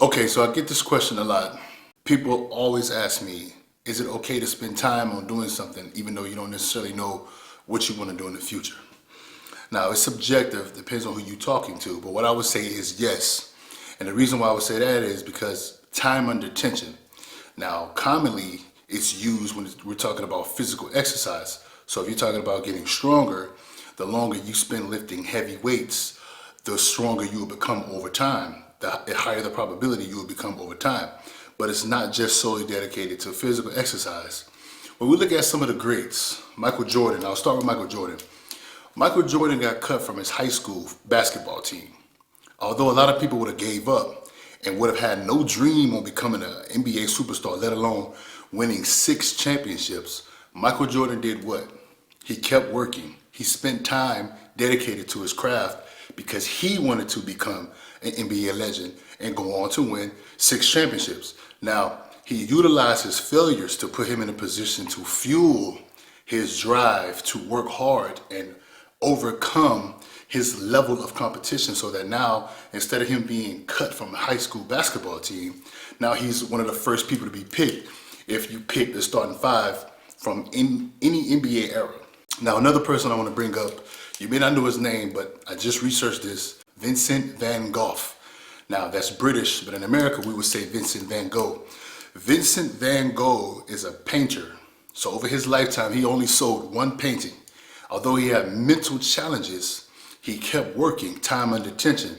Okay, so I get this question a lot. People always ask me, is it okay to spend time on doing something even though you don't necessarily know what you want to do in the future? Now, it's subjective, depends on who you're talking to, but what I would say is yes. And the reason why I would say that is because time under tension. Now, commonly, it's used when we're talking about physical exercise. So if you're talking about getting stronger, the longer you spend lifting heavy weights, the stronger you will become over time. The higher the probability you will become over time. But it's not just solely dedicated to physical exercise. When we look at some of the greats, Michael Jordan, I'll start with Michael Jordan. Michael Jordan got cut from his high school basketball team. Although a lot of people would have gave up and would have had no dream on becoming an NBA superstar, let alone winning 6 championships, Michael Jordan did what? He kept working. He spent time dedicated to his craft because he wanted to become an NBA legend and go on to win 6 championships. Now, he utilized his failures to put him in a position to fuel his drive to work hard and overcome his level of competition, so that now, instead of him being cut from a high school basketball team, now he's one of the first people to be picked if you pick the starting 5 from any NBA era. Now, another person I want to bring up, you may not know his name, but I just researched this, Vincent van Gogh. Now, that's British, but in America, we would say Vincent van Gogh. Vincent van Gogh is a painter. So over his lifetime, he only sold 1 painting. Although he had mental challenges, he kept working, time under tension.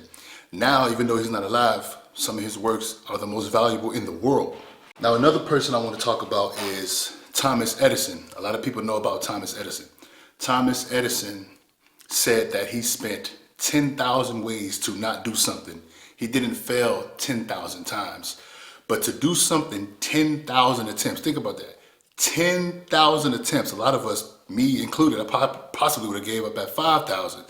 Now, even though he's not alive, some of his works are the most valuable in the world. Now, another person I want to talk about is Thomas Edison. A lot of people know about Thomas Edison. Thomas Edison said that he spent 10,000 ways to not do something. He didn't fail 10,000 times. But to do something 10,000 attempts, think about that. 10,000 attempts. A lot of us, me included, I possibly would have gave up at 5,000.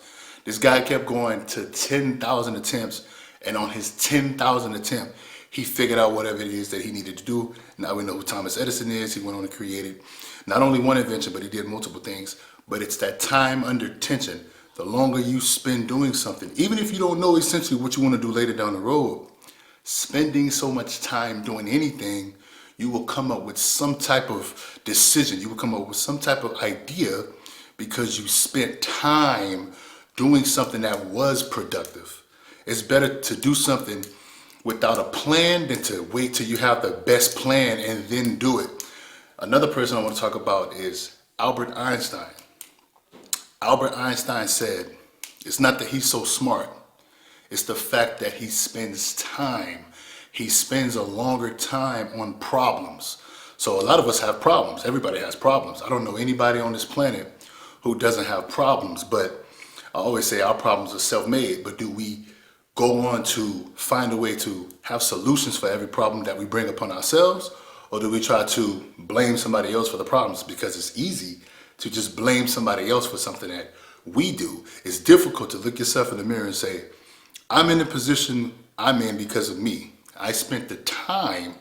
This guy kept going to 10,000 attempts, and on his 10,000 attempt, he figured out whatever it is that he needed to do. Now we know who Thomas Edison is. He went on and created not only one invention, but he did multiple things. But it's that time under tension. The longer you spend doing something, even if you don't know essentially what you want to do later down the road, spending so much time doing anything, you will come up with some type of decision. You will come up with some type of idea because you spent time doing something that was productive. It's better to do something without a plan than to wait till you have the best plan and then do it. Another person I want to talk about is Albert Einstein. Albert Einstein said, it's not that he's so smart, it's the fact that he spends time. He spends a longer time on problems. So a lot of us have problems. Everybody has problems. I don't know anybody on this planet who doesn't have problems, but I always say our problems are self-made, but do we go on to find a way to have solutions for every problem that we bring upon ourselves? Or do we try to blame somebody else for the problems? Because it's easy to just blame somebody else for something that we do. It's difficult to look yourself in the mirror and say, I'm in the position I'm in because of me. I spent the time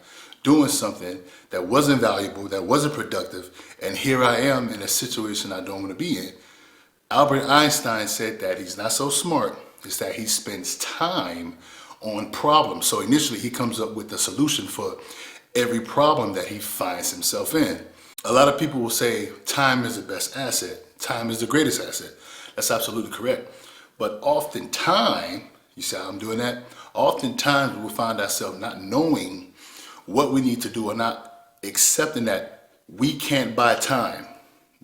doing something that wasn't valuable, that wasn't productive, and here I am in a situation I don't want to be in. Albert Einstein said that he's not so smart, it's that he spends time on problems. So initially he comes up with a solution for every problem that he finds himself in. A lot of people will say time is the best asset, time is the greatest asset. That's absolutely correct. But oftentimes, you see how I'm doing that? Oftentimes we will find ourselves not knowing what we need to do or not accepting that we can't buy time.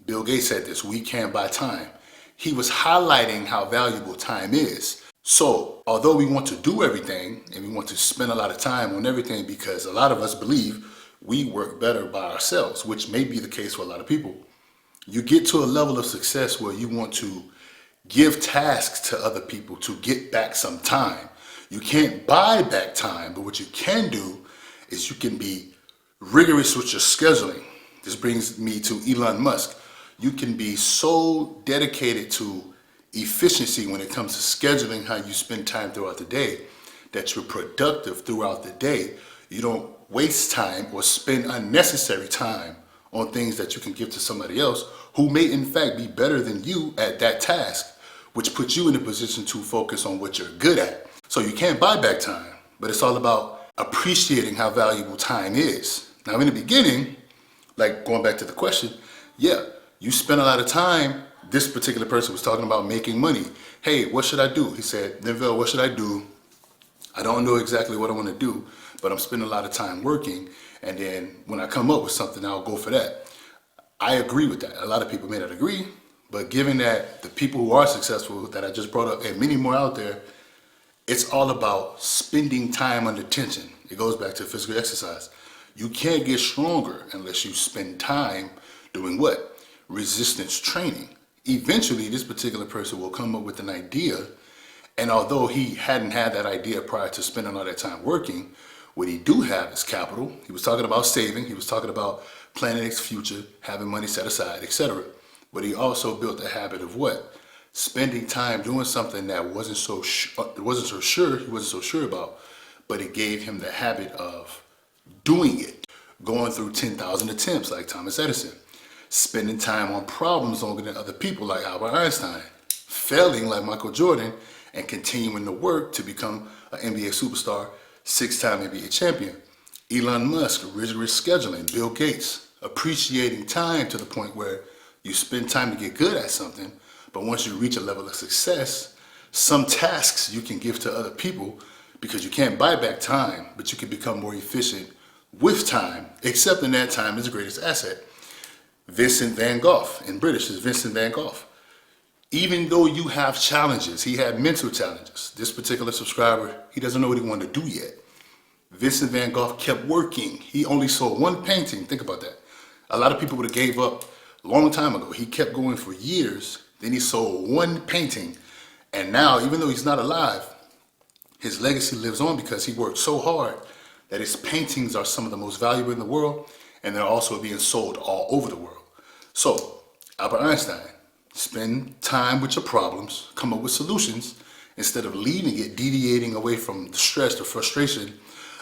Bill Gates said this, we can't buy time. He was highlighting how valuable time is. So although we want to do everything and we want to spend a lot of time on everything because a lot of us believe we work better by ourselves, which may be the case for a lot of people, you get to a level of success where you want to give tasks to other people to get back some time. You can't buy back time, but what you can do is you can be rigorous with your scheduling. This brings me to Elon Musk. You can be so dedicated to efficiency when it comes to scheduling how you spend time throughout the day that you're productive throughout the day. You don't waste time or spend unnecessary time on things that you can give to somebody else who may in fact be better than you at that task, which puts you in a position to focus on what you're good at. So you can't buy back time, but it's all about a appreciating how valuable time is. Now in the beginning, like going back to the question, yeah, you spend a lot of time. This particular person was talking about making money. Hey, what should I do? He said, Denville, what should I do? I don't know exactly what I want to do, but I'm spending a lot of time working. And then when I come up with something, I'll go for that. I agree with that. A lot of people may not agree, but given that the people who are successful that I just brought up and many more out there, it's all about spending time under tension. It goes back to physical exercise. You can't get stronger unless you spend time doing what? Resistance training. Eventually, this particular person will come up with an idea, and although he hadn't had that idea prior to spending all that time working, what he do have is capital. He was talking about saving. He was talking about planning his future, having money set aside, etc. But he also built a habit of what? Spending time doing something that wasn't so sure about, but it gave him the habit of doing it, going through 10,000 attempts like Thomas Edison, spending time on problems longer than other people like Albert Einstein, failing like Michael Jordan, and continuing to work to become an NBA superstar, 6-time NBA champion. Elon Musk, rigorous scheduling. Bill Gates, appreciating time to the point where you spend time to get good at something, but once you reach a level of success, some tasks you can give to other people because you can't buy back time, but you can become more efficient with time, accepting that time is the greatest asset. Vincent van Gogh, in British is Vincent van Gogh. Even though you have challenges, he had mental challenges. This particular subscriber, he doesn't know what he wanted to do yet. Vincent van Gogh kept working. He only sold one painting. Think about that. A lot of people would have gave up a long time ago. He kept going for years. Then he sold one painting. And now, even though he's not alive, his legacy lives on because he worked so hard that his paintings are some of the most valuable in the world, and they're also being sold all over the world. So, Albert Einstein, spend time with your problems, come up with solutions, instead of leaving it, deviating away from the stress, the frustration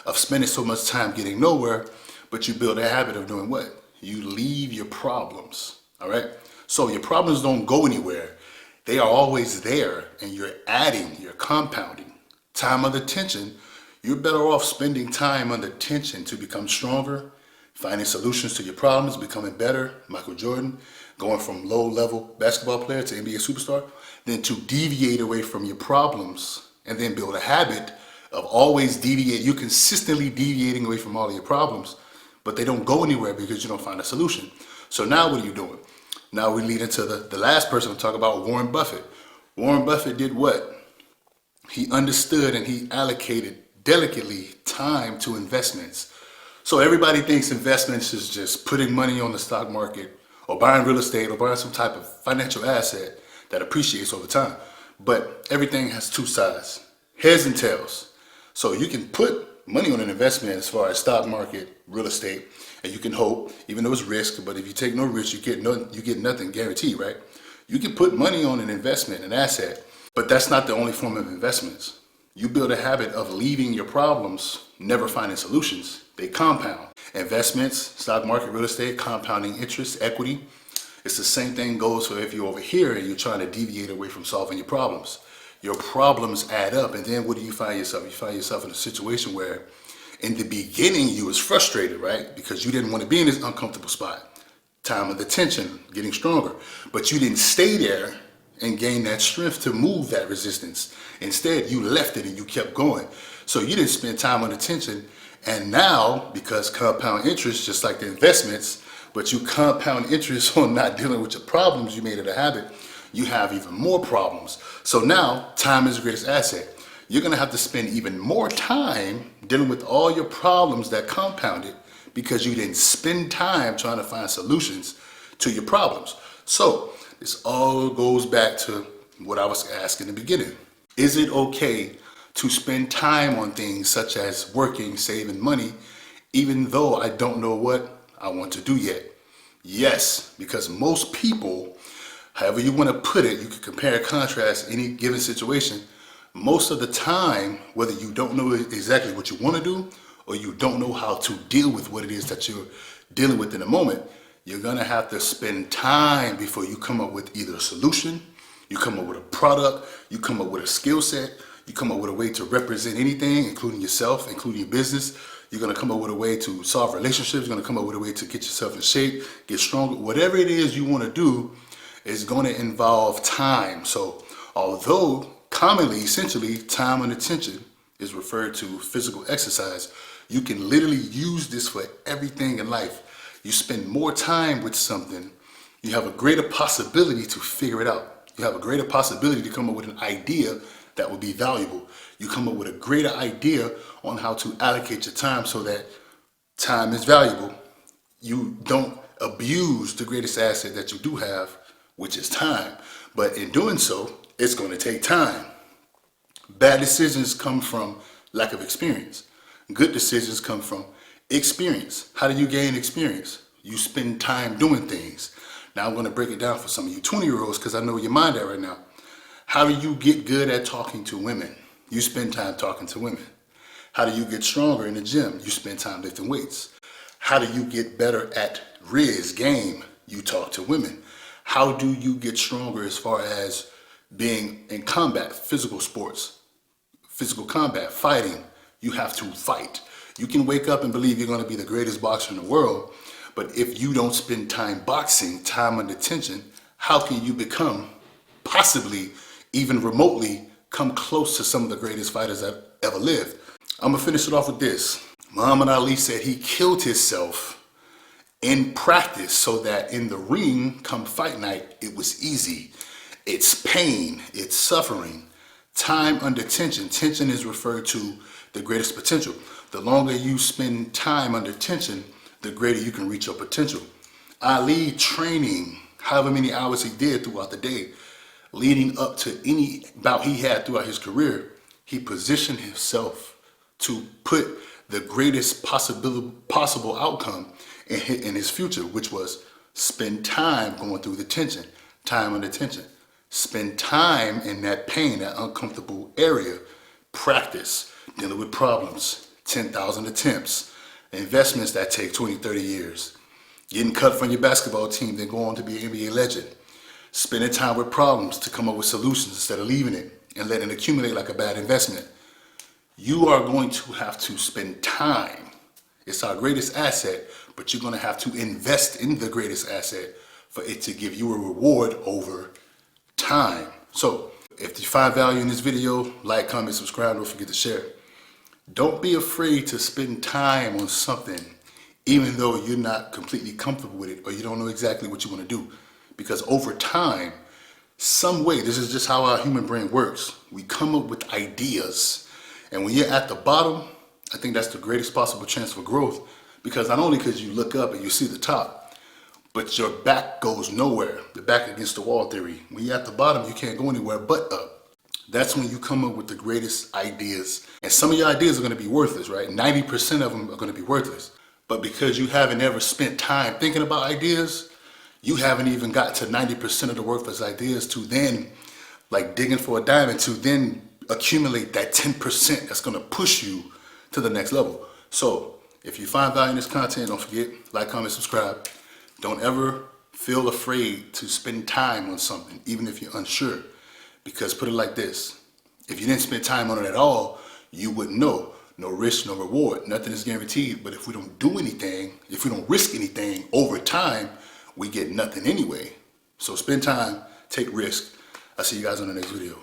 of spending so much time getting nowhere, but you build a habit of doing what? You leave your problems, all right? So your problems don't go anywhere. They are always there, and you're adding, you're compounding. Time under tension, you're better off spending time under tension to become stronger, finding solutions to your problems, becoming better, Michael Jordan, going from low-level basketball player to NBA superstar, than to deviate away from your problems and then build a habit of always deviate. You're consistently deviating away from all of your problems, but they don't go anywhere because you don't find a solution. So now what are you doing? Now we lead into the last person we'll talk about, Warren Buffett. Warren Buffett did what? He understood and he allocated delicately time to investments. So everybody thinks investments is just putting money on the stock market or buying real estate or buying some type of financial asset that appreciates over time. But everything has two sides, heads and tails. So you can put money on an investment as far as stock market, real estate, and you can hope, even though it's risk, but if you take no risk, you get nothing guaranteed, right? You can put money on an investment, an asset, but that's not the only form of investments. You build a habit of leaving your problems, never finding solutions. They compound. Investments, stock market, real estate, compounding interest, equity. It's the same thing goes for if you're over here and you're trying to deviate away from solving your problems. Your problems add up, and then what do you find yourself? You find yourself in a situation where in the beginning you was frustrated, right? Because you didn't want to be in this uncomfortable spot. Time of the tension, getting stronger. But you didn't stay there and gain that strength to move that resistance. Instead, you left it and you kept going. So you didn't spend time under tension. And now, because compound interest, just like the investments, but you compound interest on not dealing with your problems, you made it a habit, you have even more problems. So now, time is the greatest asset. You're gonna have to spend even more time dealing with all your problems that compounded because you didn't spend time trying to find solutions to your problems. So this all goes back to what I was asking in the beginning. Is it okay to spend time on things such as working, saving money, even though I don't know what I want to do yet? Yes, because most people, however you want to put it, you can compare and contrast any given situation. Most of the time, whether you don't know exactly what you want to do or you don't know how to deal with what it is that you're dealing with in the moment, you're going to have to spend time before you come up with either a solution, you come up with a product, you come up with a skill set, You come up with a way to represent anything, including yourself, including your business. You're going to come up with a way to solve relationships. You're going to come up with a way to get yourself in shape, get stronger. Whatever it is you want to do is going to involve time. So although commonly, essentially, time and attention is referred to physical exercise, you can literally use this for everything in life. You spend more time with something, you have a greater possibility to figure it out. You have a greater possibility to come up with an idea that will be valuable. You come up with a greater idea on how to allocate your time so that time is valuable. You don't abuse the greatest asset that you do have, which is time. But in doing so, it's going to take time. Bad decisions come from lack of experience. Good decisions come from experience. How do you gain experience? You spend time doing things. Now I'm going to break it down for some of you 20-year-olds because I know where your mind at right now. How do you get good at talking to women? You spend time talking to women. How do you get stronger in the gym? You spend time lifting weights. How do you get better at game? You talk to women. How do you get stronger as far as being in combat, physical sports, physical combat, fighting? You have to fight. You can wake up and believe you're going to be the greatest boxer in the world, but if you don't spend time boxing, time under tension, how can you become, possibly, even remotely, come close to some of the greatest fighters that ever lived? I'm going to finish it off with this. Muhammad Ali said he killed himself in practice so that in the ring, come fight night, it was easy. It's pain, it's suffering. Time under tension. Tension is referred to the greatest potential. The longer you spend time under tension, the greater you can reach your potential. Ali training, however many hours he did throughout the day, leading up to any bout he had throughout his career, he positioned himself to put the greatest possible outcome in his future, which was spend time going through the tension, time under tension. Spend time in that pain, that uncomfortable area. Practice dealing with problems, 10,000 attempts, investments that take 20, 30 years, getting cut from your basketball team, then go on to be an NBA legend, spending time with problems to come up with solutions instead of leaving it and letting it accumulate like a bad investment. You are going to have to spend time. It's our greatest asset, but you're going to have to invest in the greatest asset for it to give you a reward over time. So if you find value in this video, like, comment, subscribe, don't forget to share. Don't be afraid to spend time on something even though you're not completely comfortable with it or you don't know exactly what you want to do. Because over time, some way, this is just how our human brain works. We come up with ideas. And when you're at the bottom, I think that's the greatest possible chance for growth, because not only because you look up and you see the top, but your back goes nowhere. The back against the wall theory. When you're at the bottom, you can't go anywhere but up. That's when you come up with the greatest ideas. And some of your ideas are going to be worthless, right? 90% of them are going to be worthless. But because you haven't ever spent time thinking about ideas, you haven't even got to 90% of the worthless ideas to then, like digging for a diamond, to then accumulate that 10% that's going to push you to the next level. So if you find value in this content, don't forget, like, comment, subscribe. Don't ever feel afraid to spend time on something, even if you're unsure. Because put it like this, if you didn't spend time on it at all, you wouldn't know. No risk, no reward. Nothing is guaranteed. But if we don't do anything, if we don't risk anything over time, we get nothing anyway. So spend time, take risk. I'll see you guys on the next video.